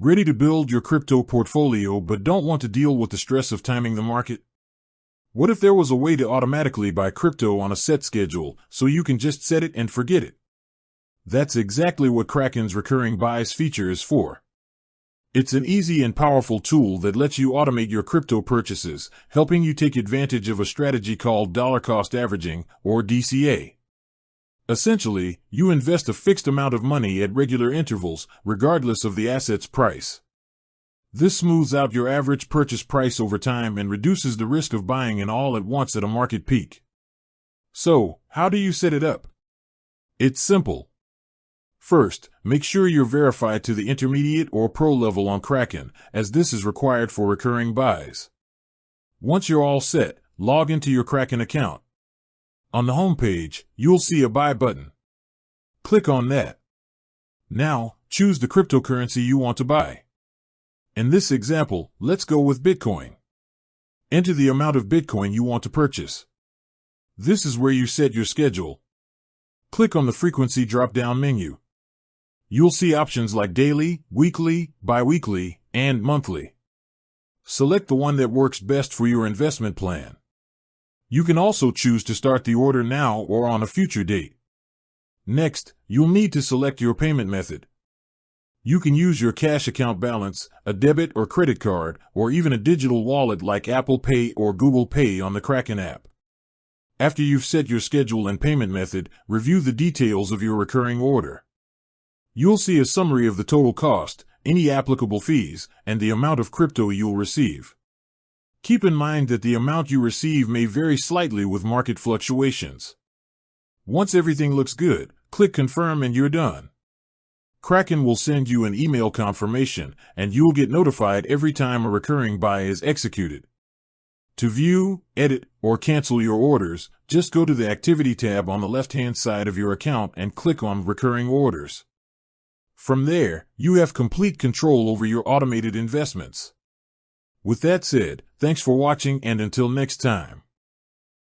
Ready to build your crypto portfolio but don't want to deal with the stress of timing the market? What if there was a way to automatically buy crypto on a set schedule so you can just set it and forget it? That's exactly what Kraken's recurring buys feature is for. It's an easy and powerful tool that lets you automate your crypto purchases, helping you take advantage of a strategy called dollar cost averaging, or DCA. Essentially, you invest a fixed amount of money at regular intervals, regardless of the asset's price. This smooths out your average purchase price over time and reduces the risk of buying in all at once at a market peak. So, how do you set it up? It's simple. First, make sure you're verified to the intermediate or pro level on Kraken, as this is required for recurring buys. Once you're all set, log into your Kraken account. On the home page, you'll see a buy button. Click on that. Now, choose the cryptocurrency you want to buy. In this example, let's go with Bitcoin. Enter the amount of Bitcoin you want to purchase. This is where you set your schedule. Click on the frequency drop-down menu. You'll see options like daily, weekly, bi-weekly, and monthly. Select the one that works best for your investment plan. You can also choose to start the order now or on a future date. Next, you'll need to select your payment method. You can use your cash account balance, a debit or credit card, or even a digital wallet like Apple Pay or Google Pay on the Kraken app. After you've set your schedule and payment method, review the details of your recurring order. You'll see a summary of the total cost, any applicable fees, and the amount of crypto you'll receive. Keep in mind that the amount you receive may vary slightly with market fluctuations. Once everything looks good, click Confirm and you're done. Kraken will send you an email confirmation, and you'll get notified every time a recurring buy is executed. To view, edit, or cancel your orders, just go to the Activity tab on the left-hand side of your account and click on Recurring Orders. From there, you have complete control over your automated investments. With that said, thanks for watching and until next time.